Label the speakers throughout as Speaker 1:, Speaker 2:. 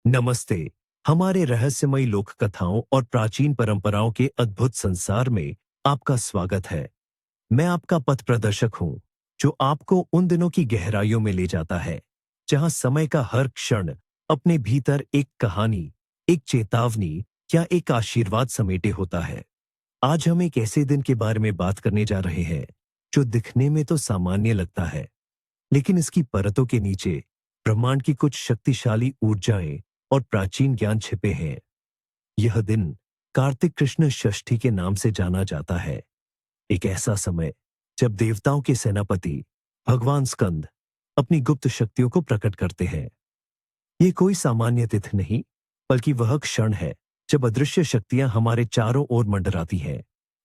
Speaker 1: नमस्ते। हमारे रहस्यमयी लोक कथाओं और प्राचीन परंपराओं के अद्भुत संसार में आपका स्वागत है। मैं आपका पथ प्रदर्शक हूँ, जो आपको उन दिनों की गहराइयों में ले जाता है जहाँ समय का हर क्षण अपने भीतर एक कहानी, एक चेतावनी या एक आशीर्वाद समेटे होता है। आज हम एक ऐसे दिन के बारे में बात करने जा रहे हैं जो दिखने में तो सामान्य लगता है, लेकिन इसकी परतों के नीचे ब्रह्मांड की कुछ शक्तिशाली ऊर्जाएं और प्राचीन ज्ञान छिपे हैं। यह दिन कार्तिक कृष्ण षष्ठी के नाम से जाना जाता है। एक ऐसा समय जब देवताओं के सेनापति भगवान स्कंद अपनी गुप्त शक्तियों को प्रकट करते हैं। ये कोई सामान्य तिथि नहीं, बल्कि वह क्षण है जब अदृश्य शक्तियां हमारे चारों ओर मंडराती हैं,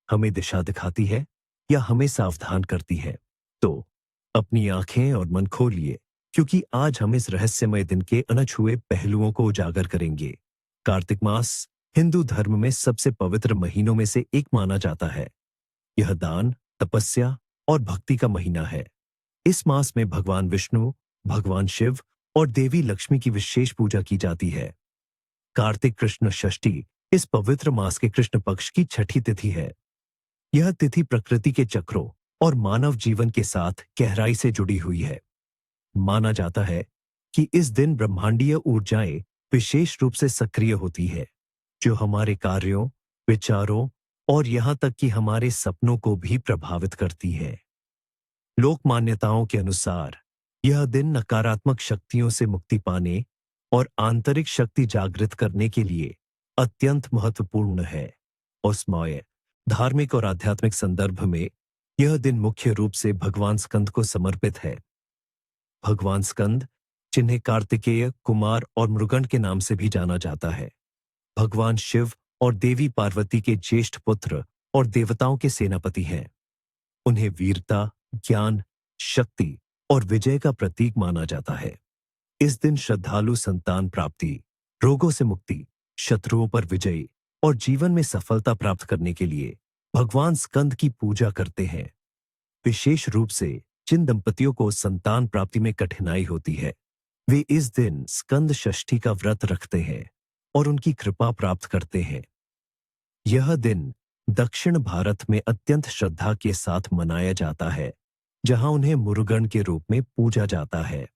Speaker 1: हमें दिशा दिखाती है या हमें सावधान करती है। तो अपनी आंखें और मन खोलिए, क्योंकि आज हम इस रहस्यमय दिन के अनछुए पहलुओं को उजागर करेंगे। कार्तिक मास हिंदू धर्म में सबसे पवित्र महीनों में से एक माना जाता है। यह दान, तपस्या और भक्ति का महीना है। इस मास में भगवान विष्णु, भगवान शिव और देवी लक्ष्मी की विशेष पूजा की जाती है। कार्तिक कृष्ण षष्ठी इस पवित्र मास के कृष्ण पक्ष की छठी तिथि है। यह तिथि प्रकृति के चक्रों और मानव जीवन के साथ गहराई से जुड़ी हुई है। माना जाता है कि इस दिन ब्रह्मांडीय ऊर्जाएं विशेष रूप से सक्रिय होती है, जो हमारे कार्यों, विचारों और यहां तक कि हमारे सपनों को भी प्रभावित करती है। लोक मान्यताओं के अनुसार यह दिन नकारात्मक शक्तियों से मुक्ति पाने और आंतरिक शक्ति जागृत करने के लिए अत्यंत महत्वपूर्ण है। उसमय धार्मिक और आध्यात्मिक संदर्भ में यह दिन मुख्य रूप से भगवान स्कंद को समर्पित है। भगवान स्कंद, जिन्हें कार्तिकेय, कुमार और मृगंड के नाम से भी जाना जाता है, भगवान शिव और देवी पार्वती के ज्येष्ठ पुत्र और देवताओं के सेनापति हैं। उन्हें वीरता, ज्ञान, शक्ति और विजय का प्रतीक माना जाता है। इस दिन श्रद्धालु संतान प्राप्ति, रोगों से मुक्ति, शत्रुओं पर विजय और जीवन में सफलता प्राप्त करने के लिए भगवान स्कंद की पूजा करते हैं। विशेष रूप से जिन दंपतियों को संतान प्राप्ति में कठिनाई होती है, वे इस दिन स्कंद षष्ठी का व्रत रखते हैं और उनकी कृपा प्राप्त करते हैं। यह दिन दक्षिण भारत में अत्यंत श्रद्धा के साथ मनाया जाता है, जहां उन्हें मुरुगन के रूप में पूजा जाता है।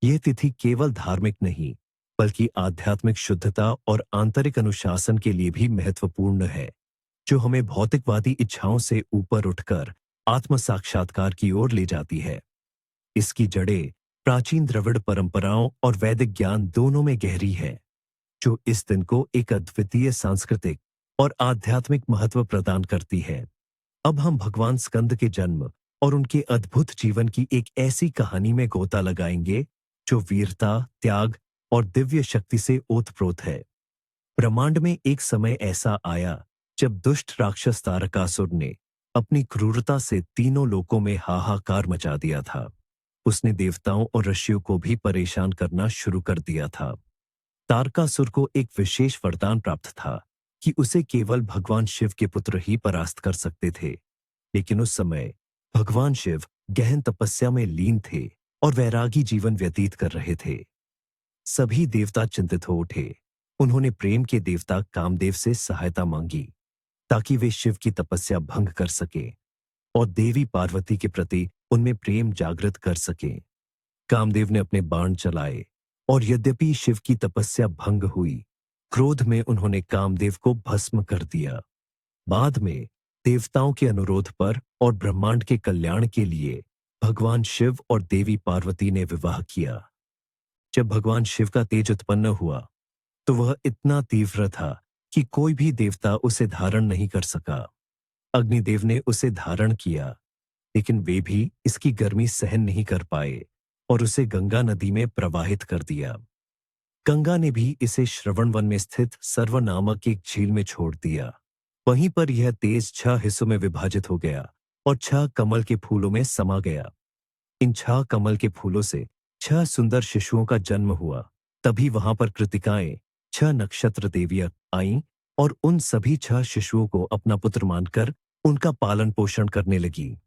Speaker 1: यह तिथि केवल धार्मिक नहीं, बल्कि आध्यात्मिक शुद्धता और आंतरिक अनुशासन के लिए भी महत्वपूर्ण है, जो हमें भौतिकवादी इच्छाओं से ऊपर उठकर आत्म साक्षात्कार की ओर ले जाती है। इसकी जड़ें प्राचीन द्रविड़ परंपराओं और वैदिक ज्ञान दोनों में गहरी है, जो इस दिन को एक अद्वितीय सांस्कृतिक और आध्यात्मिक महत्व प्रदान करती है। अब हम भगवान स्कंद के जन्म और उनके अद्भुत जीवन की एक ऐसी कहानी में गोता लगाएंगे जो वीरता, त्याग और दिव्य शक्ति से ओतप्रोत है। ब्रह्मांड में एक समय ऐसा आया जब दुष्ट राक्षस तारकासुर ने अपनी क्रूरता से तीनों लोकों में हाहाकार मचा दिया था। उसने देवताओं और ऋषियों को भी परेशान करना शुरू कर दिया था। तारकासुर को एक विशेष वरदान प्राप्त था कि उसे केवल भगवान शिव के पुत्र ही परास्त कर सकते थे। लेकिन उस समय भगवान शिव गहन तपस्या में लीन थे और वैरागी जीवन व्यतीत कर रहे थे। सभी देवता चिंतित हो उठे। उन्होंने प्रेम के देवता कामदेव से सहायता मांगी, ताकि वे शिव की तपस्या भंग कर सके और देवी पार्वती के प्रति उनमें प्रेम जागृत कर सके। कामदेव ने अपने बाण चलाए और यद्यपि शिव की तपस्या भंग हुई, क्रोध में उन्होंने कामदेव को भस्म कर दिया। बाद में देवताओं के अनुरोध पर और ब्रह्मांड के कल्याण के लिए भगवान शिव और देवी पार्वती ने विवाह किया। जब भगवान शिव का तेज उत्पन्न हुआ, तो वह इतना तीव्र था कि कोई भी देवता उसे धारण नहीं कर सका। अग्निदेव ने उसे धारण किया, लेकिन वे भी इसकी गर्मी सहन नहीं कर पाए और उसे गंगा नदी में प्रवाहित कर दिया। गंगा ने भी इसे श्रवणवन में स्थित सर्व नामक एक झील में छोड़ दिया। वहीं पर यह तेज 6 हिस्सों में विभाजित हो गया और 6 कमल के फूलों में समा गया। इन 6 कमल के फूलों से 6 सुंदर शिशुओं का जन्म हुआ। तभी वहां पर कृतिकाएं, 6 नक्षत्र देवियां आईं और उन सभी 6 शिशुओं को अपना पुत्र मानकर उनका पालन पोषण करने लगी।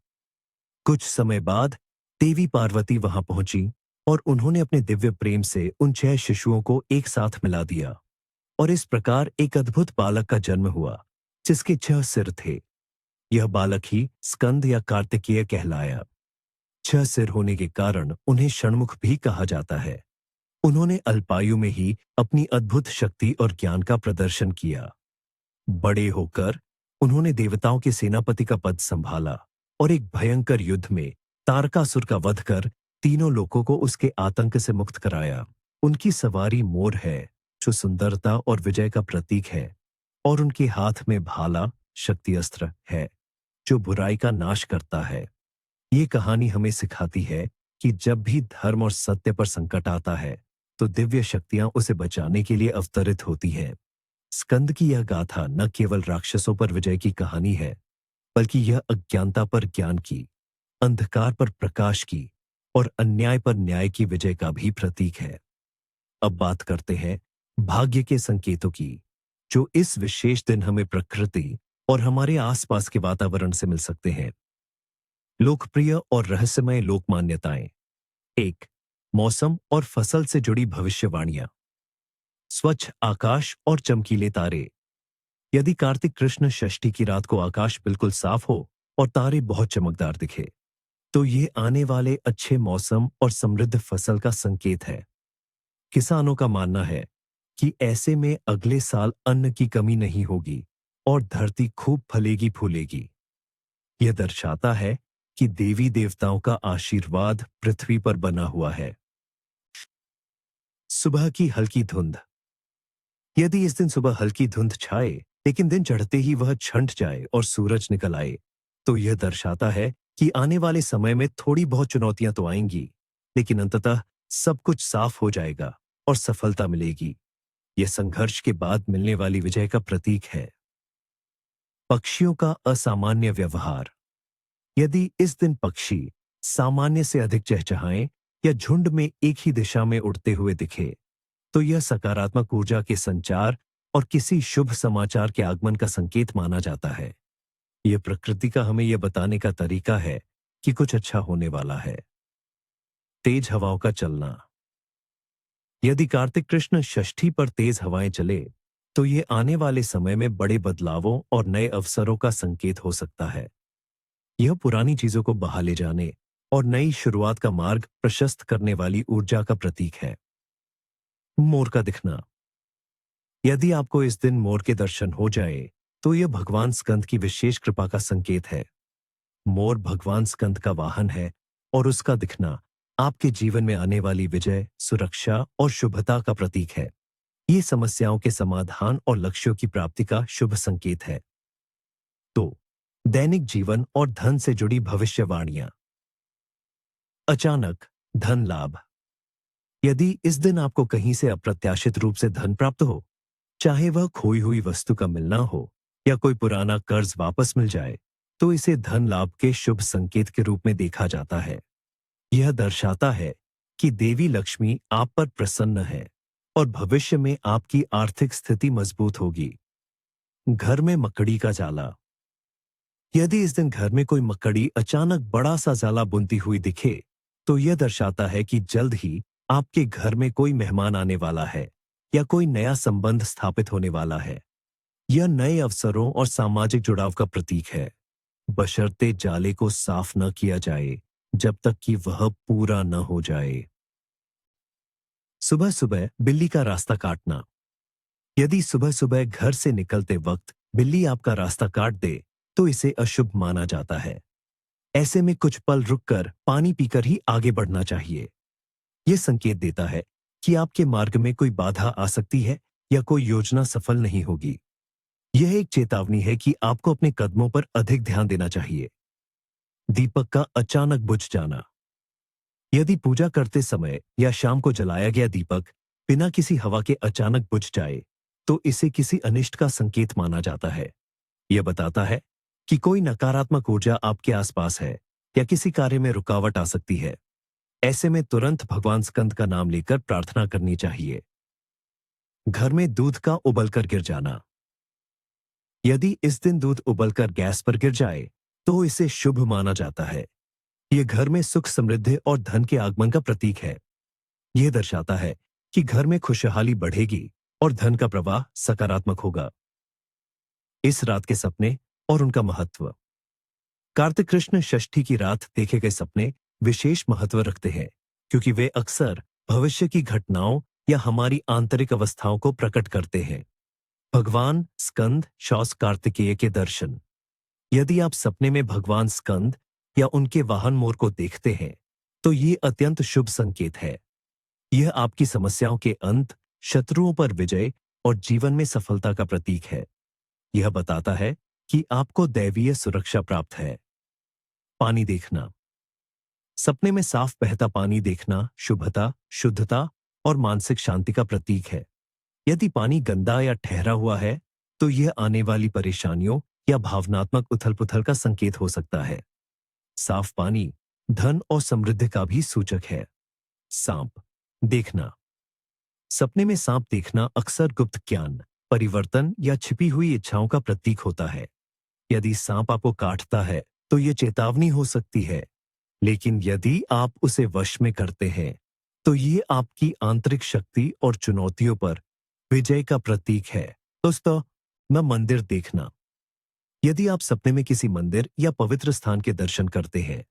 Speaker 1: कुछ समय बाद देवी पार्वती वहां पहुंची और उन्होंने अपने दिव्य प्रेम से उन 6 शिशुओं को एक साथ मिला दिया और इस प्रकार एक अद्भुत बालक का जन्म हुआ जिसके 6 सिर थे। यह बालक ही स्कंद या कार्तिकेय कहलाया। 6 सिर होने के कारण उन्हें षण्मुख भी कहा जाता है। उन्होंने अल्पायु में ही अपनी अद्भुत शक्ति और ज्ञान का प्रदर्शन किया। बड़े होकर उन्होंने देवताओं के सेनापति का पद संभाला और एक भयंकर युद्ध में तारकासुर का वध कर तीनों लोगों को उसके आतंक से मुक्त कराया। उनकी सवारी मोर है जो सुंदरता और विजय का प्रतीक है और उनके हाथ में भाला शक्ति अस्त्र है जो बुराई का नाश करता है। ये कहानी हमें सिखाती है कि जब भी धर्म और सत्य पर संकट आता है तो दिव्य शक्तियां उसे बचाने के लिए अवतरित होती हैं। स्कंद की यह गाथा न केवल राक्षसों पर विजय की कहानी है बल्कि यह अज्ञानता पर ज्ञान की, अंधकार पर प्रकाश की और अन्याय पर न्याय की विजय का भी प्रतीक है। अब बात करते हैं भाग्य के संकेतों की जो इस विशेष दिन हमें प्रकृति और हमारे आसपास के वातावरण से मिल सकते हैं। लोकप्रिय और रहस्यमय लोक मान्यताएं। 1. मौसम और फसल से जुड़ी भविष्यवाणियां। स्वच्छ आकाश और चमकीले तारे। यदि कार्तिक कृष्ण षष्ठी की रात को आकाश बिल्कुल साफ हो और तारे बहुत चमकदार दिखे तो ये आने वाले अच्छे मौसम और समृद्ध फसल का संकेत है। किसानों का मानना है कि ऐसे में अगले साल अन्न की कमी नहीं होगी और धरती खूब फलेगी फूलेगी। यह दर्शाता है कि देवी देवताओं का आशीर्वाद पृथ्वी पर बना हुआ है। सुबह की हल्की धुंध। यदि इस दिन सुबह हल्की धुंध छाए लेकिन दिन चढ़ते ही वह छंट जाए और सूरज निकल आए तो यह दर्शाता है कि आने वाले समय में थोड़ी बहुत चुनौतियां तो आएंगी लेकिन अंततः सब कुछ साफ हो जाएगा और सफलता मिलेगी। यह संघर्ष के बाद मिलने वाली विजय का प्रतीक है। पक्षियों का असामान्य व्यवहार। यदि इस दिन पक्षी सामान्य से अधिक चहचहाएं या झुंड में एक ही दिशा में उड़ते हुए दिखे तो यह सकारात्मक ऊर्जा के संचार और किसी शुभ समाचार के आगमन का संकेत माना जाता है। यह प्रकृति का हमें यह बताने का तरीका है कि कुछ अच्छा होने वाला है। तेज हवाओं का चलना। यदि कार्तिक कृष्ण षष्ठी पर तेज हवाएं चले तो यह आने वाले समय में बड़े बदलावों और नए अवसरों का संकेत हो सकता है। यह पुरानी चीजों को बहा ले जाने और नई शुरुआत का मार्ग प्रशस्त करने वाली ऊर्जा का प्रतीक है। मोर का दिखना। यदि आपको इस दिन मोर के दर्शन हो जाए तो यह भगवान स्कंद की विशेष कृपा का संकेत है। मोर भगवान स्कंद का वाहन है और उसका दिखना आपके जीवन में आने वाली विजय, सुरक्षा और शुभता का प्रतीक है। ये समस्याओं के समाधान और लक्ष्यों की प्राप्ति का शुभ संकेत है। तो दैनिक जीवन और धन से जुड़ी भविष्यवाणियां। अचानक धन लाभ। यदि इस दिन आपको कहीं से अप्रत्याशित रूप से धन प्राप्त हो, चाहे वह खोई हुई वस्तु का मिलना हो या कोई पुराना कर्ज वापस मिल जाए, तो इसे धन लाभ के शुभ संकेत के रूप में देखा जाता है। यह दर्शाता है कि देवी लक्ष्मी आप पर प्रसन्न है और भविष्य में आपकी आर्थिक स्थिति मजबूत होगी। घर में मकड़ी का जाला। यदि इस दिन घर में कोई मकड़ी अचानक बड़ा सा जाला बुनती हुई दिखे तो यह दर्शाता है कि जल्द ही आपके घर में कोई मेहमान आने वाला है या कोई नया संबंध स्थापित होने वाला है। यह नए अवसरों और सामाजिक जुड़ाव का प्रतीक है, बशर्ते जाले को साफ न किया जाए जब तक कि वह पूरा न हो जाए। सुबह सुबह बिल्ली का रास्ता काटना। यदि सुबह सुबह घर से निकलते वक्त बिल्ली आपका रास्ता काट दे तो इसे अशुभ माना जाता है। ऐसे में कुछ पल रुककर पानी पीकर ही आगे बढ़ना चाहिए। यह संकेत देता है कि आपके मार्ग में कोई बाधा आ सकती है या कोई योजना सफल नहीं होगी। यह एक चेतावनी है कि आपको अपने कदमों पर अधिक ध्यान देना चाहिए। दीपक का अचानक बुझ जाना। यदि पूजा करते समय या शाम को जलाया गया दीपक बिना किसी हवा के अचानक बुझ जाए तो इसे किसी अनिष्ट का संकेत माना जाता है। यह बताता है कि कोई नकारात्मक ऊर्जा आपके आसपास है या किसी कार्य में रुकावट आ सकती है। ऐसे में तुरंत भगवान स्कंद का नाम लेकर प्रार्थना करनी चाहिए। घर में दूध का उबलकर गिर जाना। यदि इस दिन दूध उबलकर गैस पर गिर जाए तो इसे शुभ माना जाता है। यह घर में सुख, समृद्धि और धन के आगमन का प्रतीक है। यह दर्शाता है कि घर में खुशहाली बढ़ेगी और धन का प्रवाह सकारात्मक होगा। इस रात के सपने और उनका महत्व। कार्तिक कृष्ण षष्ठी की रात देखे गए सपने विशेष महत्व रखते हैं, क्योंकि वे अक्सर भविष्य की घटनाओं या हमारी आंतरिक अवस्थाओं को प्रकट करते हैं। भगवान स्कंद शौस कार्तिकेय के दर्शन। यदि आप सपने में भगवान स्कंद या उनके वाहन मोर को देखते हैं, तो ये अत्यंत शुभ संकेत है। यह आपकी समस्याओं के अंत, शत्रुओं पर विजय और जीवन में सफलता का प्रतीक है। यह बताता है कि आपको दैवीय सुरक्षा प्राप्त है। पानी देखना। सपने में साफ बहता पानी देखना शुभता, शुद्धता और मानसिक शांति का प्रतीक है। यदि पानी गंदा या ठहरा हुआ है, तो यह आने वाली परेशानियों या भावनात्मक उथल-पुथल का संकेत हो सकता है। साफ पानी धन और समृद्धि का भी सूचक है। सांप देखना। सपने में सांप देखना अक्सर गुप्त ज्ञान, परिवर्तन या छिपी हुई इच्छाओं का प्रतीक होता है। यदि सांप आपको काटता है, तो यह चेतावनी हो सकती है, लेकिन यदि आप उसे वश में करते हैं, तो ये आपकी आंतरिक शक्ति और चुनौतियों पर विजय का प्रतीक है। दोस्तों, मंदिर देखना। यदि आप सपने में किसी मंदिर या पवित्र स्थान के दर्शन करते हैं,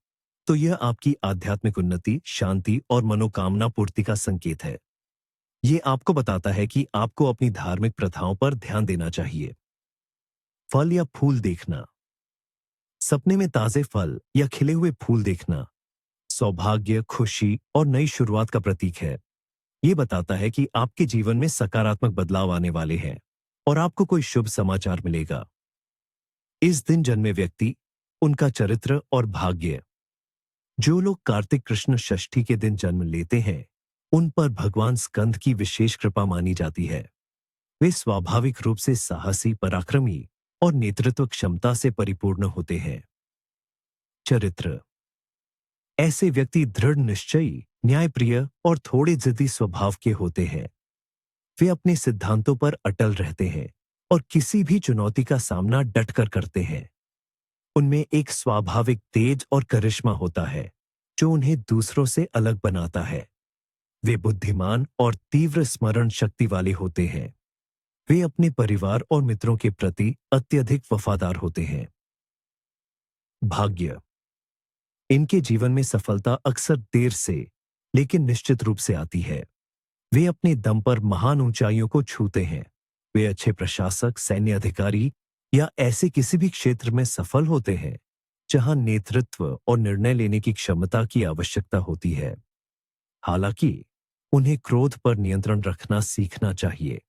Speaker 1: तो यह आपकी आध्यात्मिक उन्नति, शांति और मनोकामना पूर्ति का संकेत है। ये आपको बताता है कि आपको अपनी धार्मिक प्रथाओं पर ध्यान देना चाहिए। फल या फूल देखना। सपने में ताजे फल या खिले हुए फूल देखना सौभाग्य, खुशी और नई शुरुआत का प्रतीक है। ये बताता है कि आपके जीवन में सकारात्मक बदलाव आने वाले हैं और आपको कोई शुभ समाचार मिलेगा। इस दिन जन्मे व्यक्ति, उनका चरित्र और भाग्य। जो लोग कार्तिक कृष्ण षष्ठी के दिन जन्म लेते हैं, उन पर भगवान स्कंद की विशेष कृपा मानी जाती है। वे स्वाभाविक रूप से साहसी, पराक्रमी और नेतृत्व क्षमता से परिपूर्ण होते हैं। चरित्र। ऐसे व्यक्ति दृढ़ निश्चयी, न्यायप्रिय और थोड़े जिद्दी स्वभाव के होते हैं। वे अपने सिद्धांतों पर अटल रहते हैं और किसी भी चुनौती का सामना डटकर करते हैं। उनमें एक स्वाभाविक तेज और करिश्मा होता है, जो उन्हें दूसरों से अलग बनाता है। वे बुद्धिमान और तीव्र स्मरण शक्ति वाले होते हैं। वे अपने परिवार और मित्रों के प्रति अत्यधिक वफादार होते हैं। भाग्य। इनके जीवन में सफलता अक्सर देर से, लेकिन निश्चित रूप से आती है। वे अपने दम पर महान ऊंचाइयों को छूते हैं। वे अच्छे प्रशासक, सैन्य अधिकारी या ऐसे किसी भी क्षेत्र में सफल होते हैं जहां नेतृत्व और निर्णय लेने की क्षमता की आवश्यकता होती है। हालांकि उन्हें क्रोध पर नियंत्रण रखना सीखना चाहिए,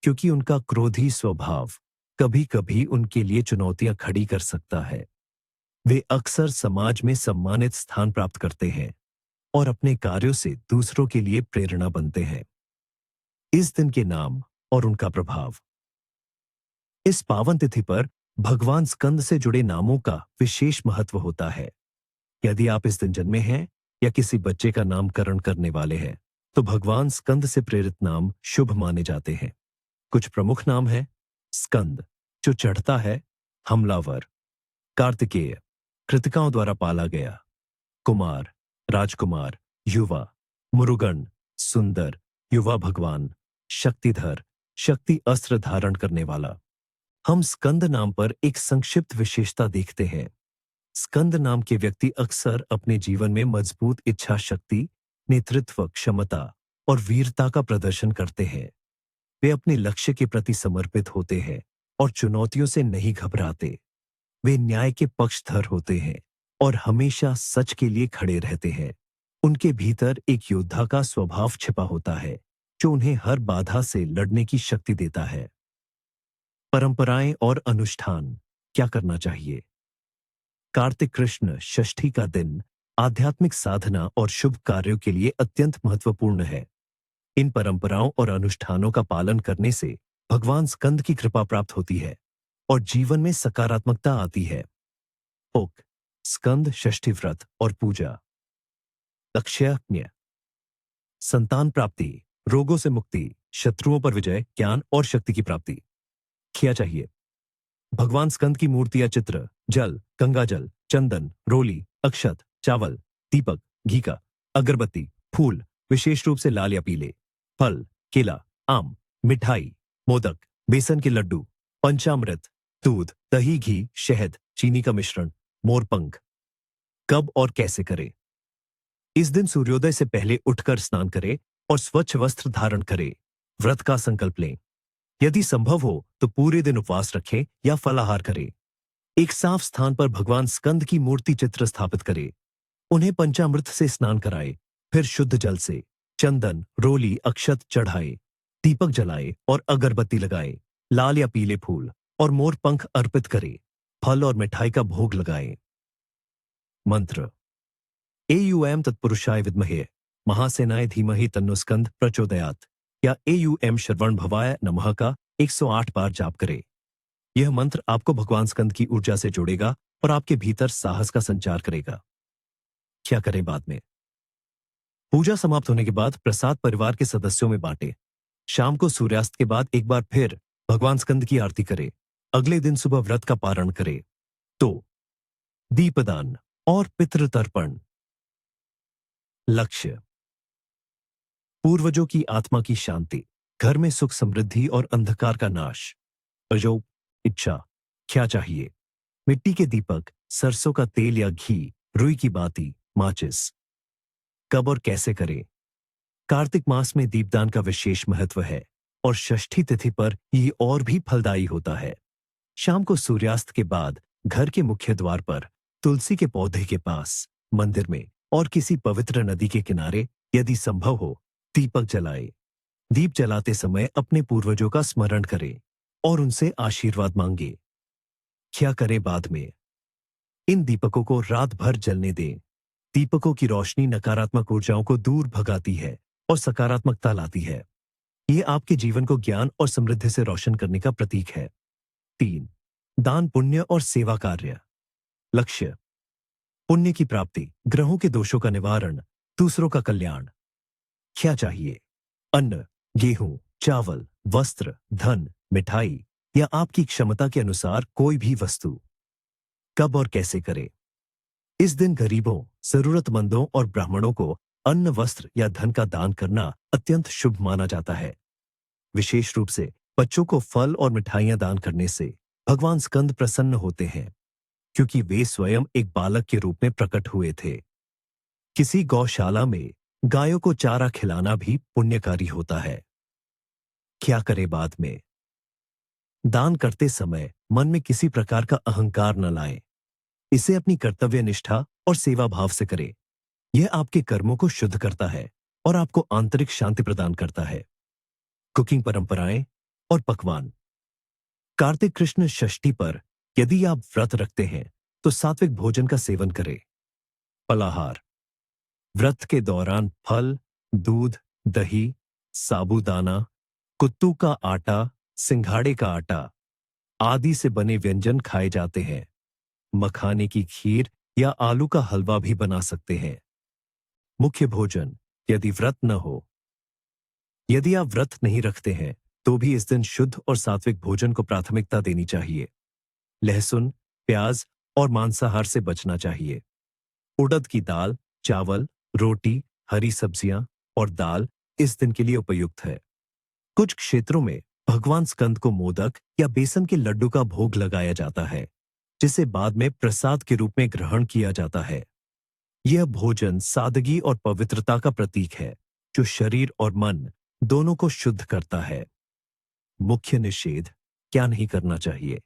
Speaker 1: क्योंकि उनका क्रोधी स्वभाव कभी-कभी उनके लिए चुनौतियां खड़ी कर सकता है। वे अक्सर समाज में सम्मानित स्थान प्राप्त करते हैं और अपने कार्यों से दूसरों के लिए प्रेरणा बनते हैं। इस दिन के नाम और उनका प्रभाव। इस पावन तिथि पर भगवान स्कंद से जुड़े नामों का विशेष महत्व होता है। यदि आप इस दिन जन्मे हैं या किसी बच्चे का नामकरण करने वाले हैं, तो भगवान स्कंद से प्रेरित नाम शुभ माने जाते हैं। कुछ प्रमुख नाम हैं। स्कंद, जो चढ़ता है, हमलावर। कार्तिकेय, कृतिकाओं द्वारा पाला गया। कुमार, राजकुमार, युवा। मुरुगन, सुंदर, युवा भगवान। शक्तिधर, शक्ति अस्त्र धारण करने वाला। हम स्कंद नाम पर एक संक्षिप्त विशेषता देखते हैं। स्कंद नाम के व्यक्ति अक्सर अपने जीवन में मजबूत इच्छा शक्ति, नेतृत्व क्षमता और वीरता का प्रदर्शन करते हैं। वे अपने लक्ष्य के प्रति समर्पित होते हैं और चुनौतियों से नहीं घबराते। वे न्याय के पक्षधर होते हैं और हमेशा सच के लिए खड़े रहते हैं। उनके भीतर एक योद्धा का स्वभाव छिपा होता है, जो उन्हें हर बाधा से लड़ने की शक्ति देता है। परंपराएं और अनुष्ठान। क्या करना चाहिए? कार्तिक कृष्ण षष्ठी का दिन आध्यात्मिक साधना और शुभ कार्यों के लिए अत्यंत महत्वपूर्ण है। इन परंपराओं और अनुष्ठानों का पालन करने से भगवान स्कंद की कृपा प्राप्त होती है और जीवन में सकारात्मकता आती है। ओक स्कंद षष्ठी व्रत और पूजा। लक्ष्य संतान प्राप्ति, रोगों से मुक्ति, शत्रुओं पर विजय, ज्ञान और शक्ति की प्राप्ति। किया चाहिए भगवान स्कंद की मूर्ति या चित्र, जल, गंगाजल, चंदन, रोली, अक्षत, चावल, दीपक, घी का, अगरबत्ती, फूल, विशेष रूप से लाल या पीले, फल, केला, आम, मिठाई, मोदक, बेसन के लड्डू, पंचामृत, दूध, दही, घी, शहद, चीनी का मिश्रण, मोरपंख। कब और कैसे करें? इस दिन सूर्योदय से पहले उठकर स्नान करें और स्वच्छ वस्त्र धारण करें। व्रत का संकल्प लें। यदि संभव हो तो पूरे दिन उपवास रखें या फलाहार करें। एक साफ स्थान पर भगवान स्कंद की मूर्ति चित्र स्थापित करें। उन्हें पंचामृत से स्नान कराए, फिर शुद्ध जल से चंदन, रोली, अक्षत चढ़ाए, दीपक जलाए और अगरबत्ती लगाए। लाल या पीले फूल और मोर पंख अर्पित करें। फल और मिठाई का भोग लगाए। मंत्र। एयूएम तत्पुरुषाय विद्महे महासेनाय धीमहि तन्नो स्कंद प्रचोदयात् या एयूएम श्रवण भवाय नमः का 108 बार जाप करें। यह मंत्र आपको भगवान स्कंद की ऊर्जा से जोड़ेगा और आपके भीतर साहस का संचार करेगा। क्या करें बाद में? पूजा समाप्त होने के बाद प्रसाद परिवार के सदस्यों में बांटे। शाम को सूर्यास्त के बाद एक बार फिर भगवान स्कंद की आरती करें। अगले दिन सुबह व्रत का पारण करें। तो दीपदान और पितृतर्पण। लक्ष्य। पूर्वजों की आत्मा की शांति, घर में सुख समृद्धि और अंधकार का नाश। अजो इच्छा। क्या चाहिए? मिट्टी के दीपक, सरसों का तेल या घी, रुई की बाती, माचिस। कब और कैसे करें? कार्तिक मास में दीपदान का विशेष महत्व है और षष्ठी तिथि पर ये और भी फलदायी होता है। शाम को सूर्यास्त के बाद घर के मुख्य द्वार पर, तुलसी के पौधे के पास, मंदिर में और किसी पवित्र नदी के किनारे यदि संभव हो दीपक जलाए। दीप जलाते समय अपने पूर्वजों का स्मरण करें और उनसे आशीर्वाद मांगे। क्या करें बाद में? इन दीपकों को रात भर जलने दें। दीपकों की रोशनी नकारात्मक ऊर्जाओं को दूर भगाती है और सकारात्मकता लाती है। ये आपके जीवन को ज्ञान और समृद्धि से रोशन करने का प्रतीक है। 3. दान, पुण्य और सेवा कार्य। लक्ष्य। पुण्य की प्राप्ति, ग्रहों के दोषों का निवारण, दूसरों का कल्याण। क्या चाहिए? अन्न, गेहूं, चावल, वस्त्र, धन, मिठाई या आपकी क्षमता के अनुसार कोई भी वस्तु। कब और कैसे करें? इस दिन गरीबों, जरूरतमंदों और ब्राह्मणों को अन्न, वस्त्र या धन का दान करना अत्यंत शुभ माना जाता है। विशेष रूप से बच्चों को फल और मिठाइयां दान करने से भगवान स्कंद प्रसन्न होते हैं, क्योंकि वे स्वयं एक बालक के रूप में प्रकट हुए थे। किसी गौशाला में गायों को चारा खिलाना भी पुण्यकारी होता है। क्या करें बाद में? दान करते समय मन में किसी प्रकार का अहंकार न लाएं। इसे अपनी कर्तव्य निष्ठा और सेवा भाव से करें। यह आपके कर्मों को शुद्ध करता है और आपको आंतरिक शांति प्रदान करता है। कुकिंग परंपराएं और पकवान। कार्तिक कृष्ण षष्ठी पर यदि आप व्रत रखते हैं तो सात्विक भोजन का सेवन करें। फलाहार। व्रत के दौरान फल, दूध, दही, साबूदाना, कुत्तू का आटा, सिंघाड़े का आटा आदि से बने व्यंजन खाए जाते हैं। मखाने की खीर या आलू का हलवा भी बना सकते हैं। मुख्य भोजन यदि व्रत न हो। यदि आप व्रत नहीं रखते हैं तो भी इस दिन शुद्ध और सात्विक भोजन को प्राथमिकता देनी चाहिए। लहसुन, प्याज और मांसाहार से बचना चाहिए। उड़द की दाल, चावल, रोटी, हरी सब्जियां और दाल इस दिन के लिए उपयुक्त है। कुछ क्षेत्रों में भगवान स्कंद को मोदक या बेसन के लड्डू का भोग लगाया जाता है, जिसे बाद में प्रसाद के रूप में ग्रहण किया जाता है। यह भोजन सादगी और पवित्रता का प्रतीक है, जो शरीर और मन दोनों को शुद्ध करता है। मुख्य निषेध। क्या नहीं करना चाहिए?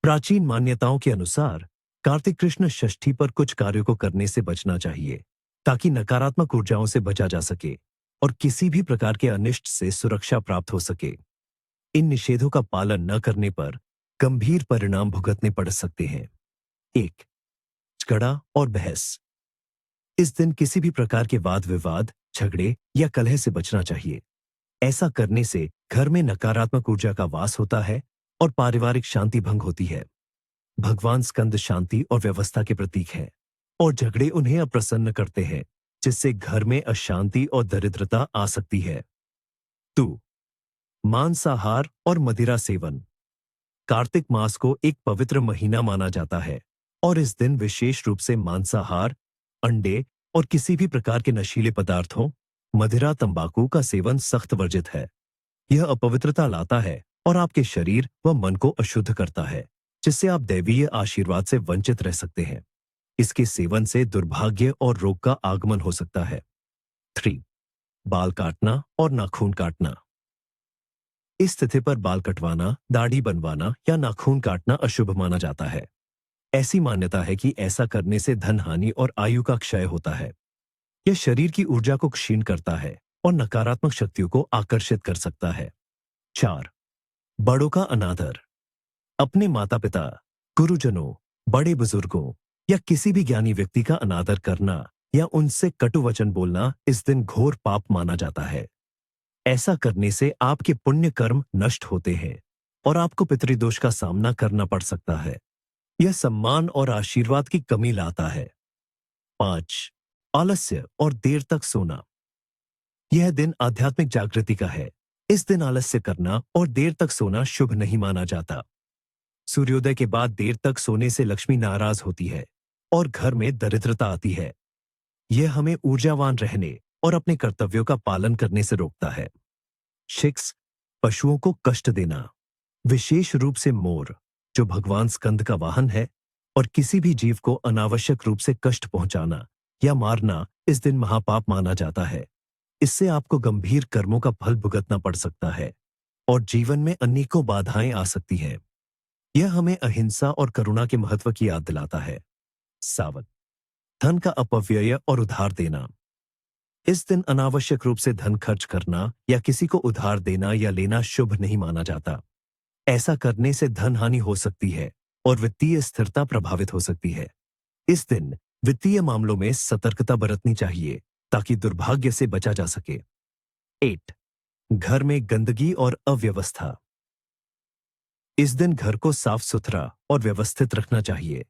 Speaker 1: प्राचीन मान्यताओं के अनुसार कार्तिक कृष्ण षष्ठी पर कुछ कार्यों को करने से बचना चाहिए, ताकि नकारात्मक ऊर्जाओं से बचा जा सके और किसी भी प्रकार के अनिष्ट से सुरक्षा प्राप्त हो सके। इन निषेधों का पालन न करने पर गंभीर परिणाम भुगतने पड़ सकते हैं। 1. झगड़ा और बहस। इस दिन किसी भी प्रकार के वाद विवाद, झगड़े या कलह से बचना चाहिए। ऐसा करने से घर में नकारात्मक ऊर्जा का वास होता है और पारिवारिक शांति भंग होती है। भगवान स्कंद शांति और व्यवस्था के प्रतीक है और झगड़े उन्हें अप्रसन्न करते हैं, जिससे घर में अशांति और दरिद्रता आ सकती है। 2. मांसाहार और मदिरा सेवन। कार्तिक मास को एक पवित्र महीना माना जाता है और इस दिन विशेष रूप से मांसाहार, अंडे और किसी भी प्रकार के नशीले पदार्थों, मदिरा तंबाकू का सेवन सख्त वर्जित है। यह अपवित्रता लाता है और आपके शरीर व मन को अशुद्ध करता है, जिससे आप दैवीय आशीर्वाद से वंचित रह सकते हैं। इसके सेवन से दुर्भाग्य और रोग का आगमन हो सकता है। 3. बाल काटना और नाखून काटना। इस तिथि पर बाल कटवाना, दाढ़ी बनवाना या नाखून काटना अशुभ माना जाता है। ऐसी मान्यता है कि ऐसा करने से धन हानि और आयु का क्षय होता है। यह शरीर की ऊर्जा को क्षीण करता है और नकारात्मक शक्तियों को आकर्षित कर सकता है। 4. बड़ों का अनादर। अपने माता पिता, गुरुजनों, बड़े बुजुर्गों या किसी भी ज्ञानी व्यक्ति का अनादर करना या उनसे कटु वचन बोलना इस दिन घोर पाप माना जाता है। ऐसा करने से आपके पुण्य कर्म नष्ट होते हैं और आपको पितृदोष का सामना करना पड़ सकता है। यह सम्मान और आशीर्वाद की कमी लाता है। 5. आलस्य और देर तक सोना। यह दिन आध्यात्मिक जागृति का है। इस दिन आलस्य करना और देर तक सोना शुभ नहीं माना जाता। सूर्योदय के बाद देर तक सोने से लक्ष्मी नाराज होती है और घर में दरिद्रता आती है। यह हमें ऊर्जावान रहने और अपने कर्तव्यों का पालन करने से रोकता है। 6. पशुओं को कष्ट देना, विशेष रूप से मोर, जो भगवान स्कंद का वाहन है, और किसी भी जीव को अनावश्यक रूप से कष्ट पहुंचाना या मारना इस दिन महापाप माना जाता है। इससे आपको गंभीर कर्मों का फल भुगतना पड़ सकता है और जीवन में अनेकों बाधाएं आ सकती हैं। यह हमें अहिंसा और करुणा के महत्व की याद दिलाता है। 7. धन का अपव्यय और उधार देना। इस दिन अनावश्यक रूप से धन खर्च करना या किसी को उधार देना या लेना शुभ नहीं माना जाता। ऐसा करने से धन हानि हो सकती है और वित्तीय स्थिरता प्रभावित हो सकती है। इस दिन वित्तीय मामलों में सतर्कता बरतनी चाहिए ताकि दुर्भाग्य से बचा जा सके। 8. घर में गंदगी और अव्यवस्था। इस दिन घर को साफ सुथरा और व्यवस्थित रखना चाहिए।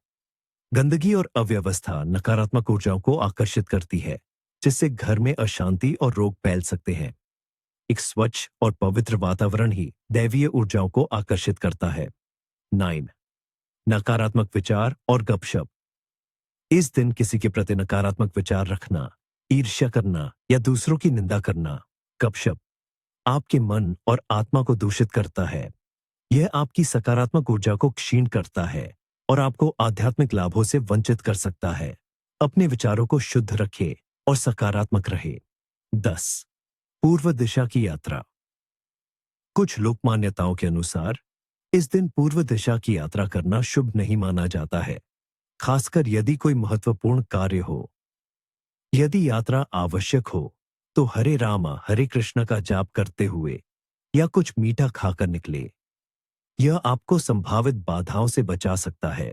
Speaker 1: गंदगी और अव्यवस्था नकारात्मक ऊर्जाओं को आकर्षित करती है, जिससे घर में अशांति और रोग फैल सकते हैं। एक स्वच्छ और पवित्र वातावरण ही दैवीय ऊर्जाओं को आकर्षित करता है। 9. नकारात्मक विचार और गपशप। इस दिन किसी के प्रति नकारात्मक विचार रखना, ईर्ष्या करना या दूसरों की निंदा करना, गपशप, आपके मन और आत्मा को दूषित करता है। यह आपकी सकारात्मक ऊर्जा को क्षीण करता है और आपको आध्यात्मिक लाभों से वंचित कर सकता है। अपने विचारों को शुद्ध रखें और सकारात्मक रहे। 10. पूर्व दिशा की यात्रा। कुछ लोक मान्यताओं के अनुसार इस दिन पूर्व दिशा की यात्रा करना शुभ नहीं माना जाता है, खासकर यदि कोई महत्वपूर्ण कार्य हो। यदि यात्रा आवश्यक हो तो हरे रामा हरे कृष्ण का जाप करते हुए या कुछ मीठा खाकर निकले। यह आपको संभावित बाधाओं से बचा सकता है।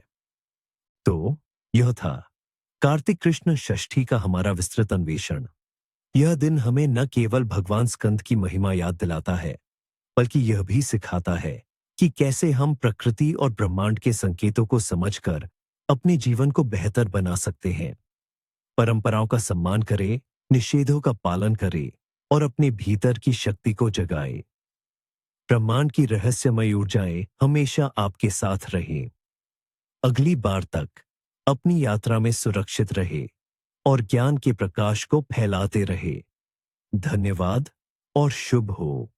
Speaker 1: तो यह था कार्तिक कृष्ण षष्ठी का हमारा विस्तृत अन्वेषण। यह दिन हमें न केवल भगवान स्कंद की महिमा याद दिलाता है, बल्कि यह भी सिखाता है कि कैसे हम प्रकृति और ब्रह्मांड के संकेतों को समझकर अपने जीवन को बेहतर बना सकते हैं। परंपराओं का सम्मान करें, निषेधों का पालन करें और अपने भीतर की शक्ति को जगाएं। ब्रह्मांड की रहस्यमय ऊर्जाएं हमेशा आपके साथ रहें। अगली बार तक अपनी यात्रा में सुरक्षित रहे और ज्ञान के प्रकाश को फैलाते रहे। धन्यवाद और शुभ हो।